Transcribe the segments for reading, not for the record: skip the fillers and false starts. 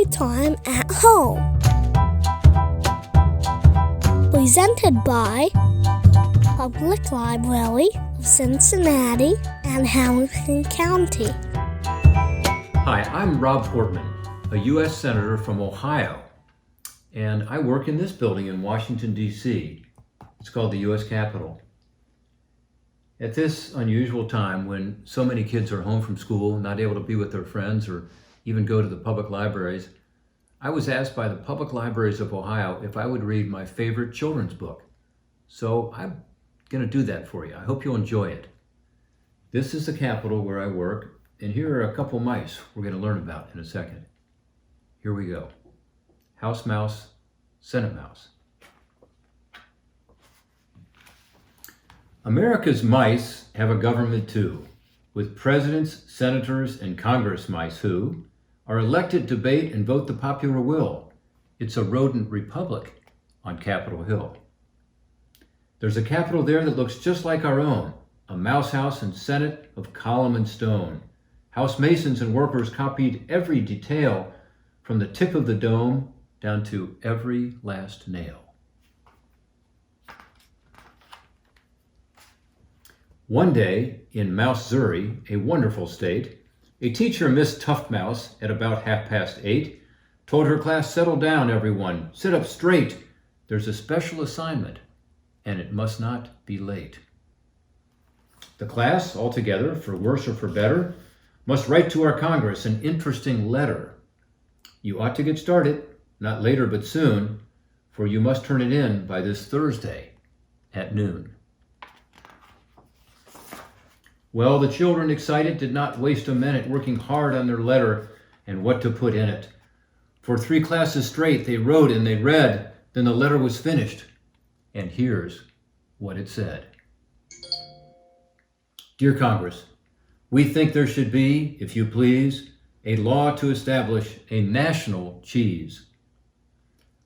Storytime at Home. Presented by Public Library of Cincinnati and Hamilton County. Hi, I'm Rob Portman, a U.S. Senator from Ohio, and I work in this building in Washington, D.C. It's called the U.S. Capitol. At this unusual time when so many kids are home from school, not able to be with their friends or even go to the public libraries, I was asked by the Public Libraries of Ohio if I would read my favorite children's book. So I'm going to do that for you. I hope you'll enjoy it. This is the Capitol where I work, and here are a couple mice we're going to learn about in a second. Here we go. House mouse, Senate mouse. America's mice have a government too, with presidents, senators, and Congress mice who are elected, debate, and vote the popular will. It's a rodent republic on Capitol Hill. There's a Capitol there that looks just like our own, a mouse house and senate of column and stone. House masons and workers copied every detail from the tip of the dome down to every last nail. One day in Mouse-Zuri, a wonderful state, a teacher, Miss Tuftmouse, at about 8:30, told her class, "Settle down, everyone. Sit up straight. There's a special assignment, and it must not be late." The class, all together, for worse or for better, must write to our Congress an interesting letter. You ought to get started, not later but soon, for you must turn it in by this Thursday at noon. Well, the children, excited, did not waste a minute working hard on their letter and what to put in it. For 3 classes straight, they wrote and they read, then the letter was finished. And here's what it said. Dear Congress, we think there should be, if you please, a law to establish a national cheese.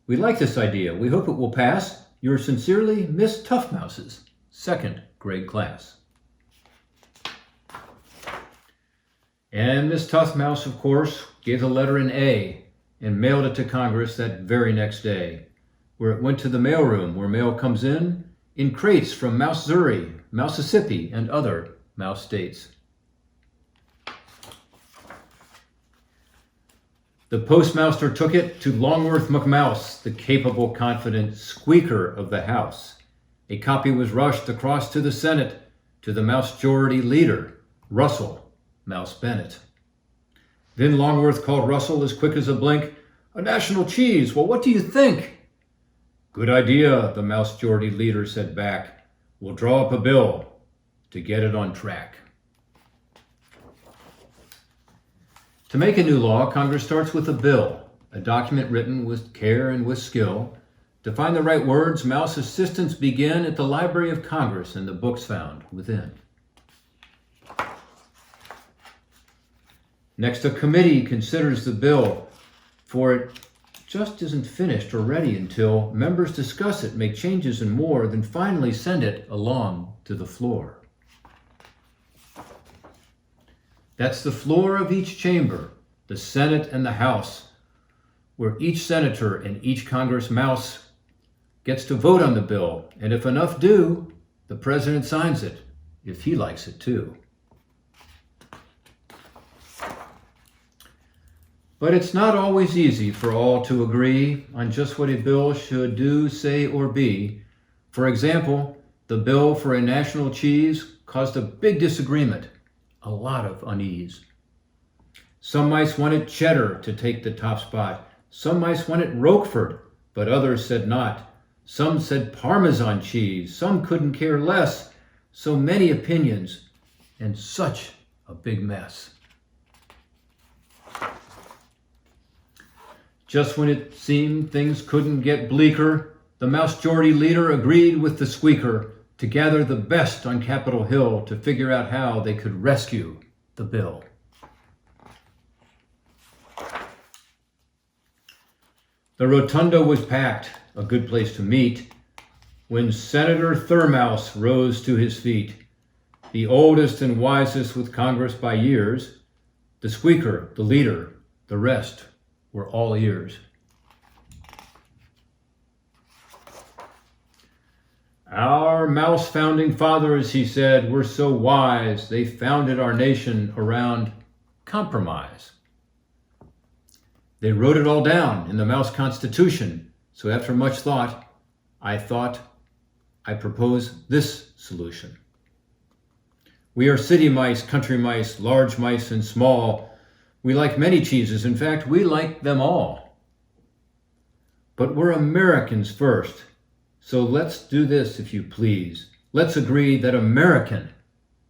We like this idea. We hope it will pass. Yours sincerely, Miss Tuftmouse's 2nd grade class. And Miss Tuftmouse, of course, gave the letter an A and mailed it to Congress that very next day, where it went to the mailroom where mail comes in crates from Mouse-Zuri, Mississippi, and other mouse states. The postmaster took it to Longworth McMouse, the capable, confident squeaker of the House. A copy was rushed across to the Senate to the Mouse-Majority leader, Russell Mouse Bennett. Then Longworth called Russell as quick as a blink. "A national cheese, well, what do you think?" "Good idea," the Mouse-Majority leader said back. "We'll draw up a bill to get it on track." To make a new law, Congress starts with a bill, a document written with care and with skill. To find the right words, mouse assistants begin at the Library of Congress and the books found within. Next, a committee considers the bill, for it just isn't finished or ready until members discuss it, make changes and more, then finally send it along to the floor. That's the floor of each chamber, the Senate and the House, where each senator and each Congress mouse gets to vote on the bill, and if enough do, the president signs it, if he likes it too. But it's not always easy for all to agree on just what a bill should do, say, or be. For example, the bill for a national cheese caused a big disagreement, a lot of unease. Some mice wanted cheddar to take the top spot. Some mice wanted Roquefort, but others said not. Some said Parmesan cheese. Some couldn't care less. So many opinions and such a big mess. Just when it seemed things couldn't get bleaker, the Mouse-Majority leader agreed with the squeaker to gather the best on Capitol Hill to figure out how they could rescue the bill. The rotunda was packed, a good place to meet, when Senator Thurmouse rose to his feet. The oldest and wisest with Congress by years, the squeaker, the leader, the rest were all ears. Our mouse founding fathers, he said, were so wise. They founded our nation around compromise. They wrote it all down in the Mouse Constitution. So after much thought, I propose this solution. We are city mice, country mice, large mice and small. We like many cheeses. In fact, we like them all. But we're Americans first. So let's do this, if you please. Let's agree that American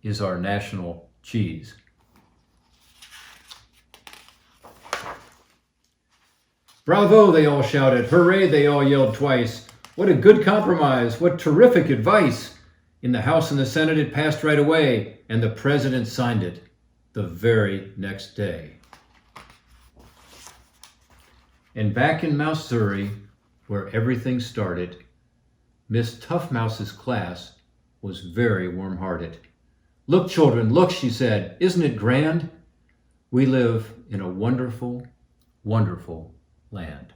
is our national cheese. Bravo, they all shouted. Hooray, they all yelled twice. What a good compromise. What terrific advice. In the House and the Senate, it passed right away, and the president signed it the very next day. And back in Missouri, where everything started, Miss Tough Mouse's class was very warm-hearted. Look, children, look, she said. Isn't it grand? We live in a wonderful, wonderful land.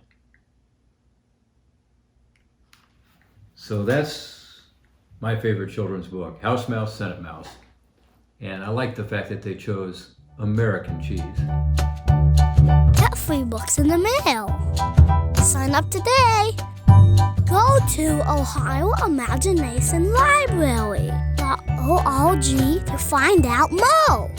So that's my favorite children's book, House Mouse, Senate Mouse. And I like the fact that they chose American cheese. Get free books in the mail. Sign up today. Go to Ohio Imagination Library.org to find out more.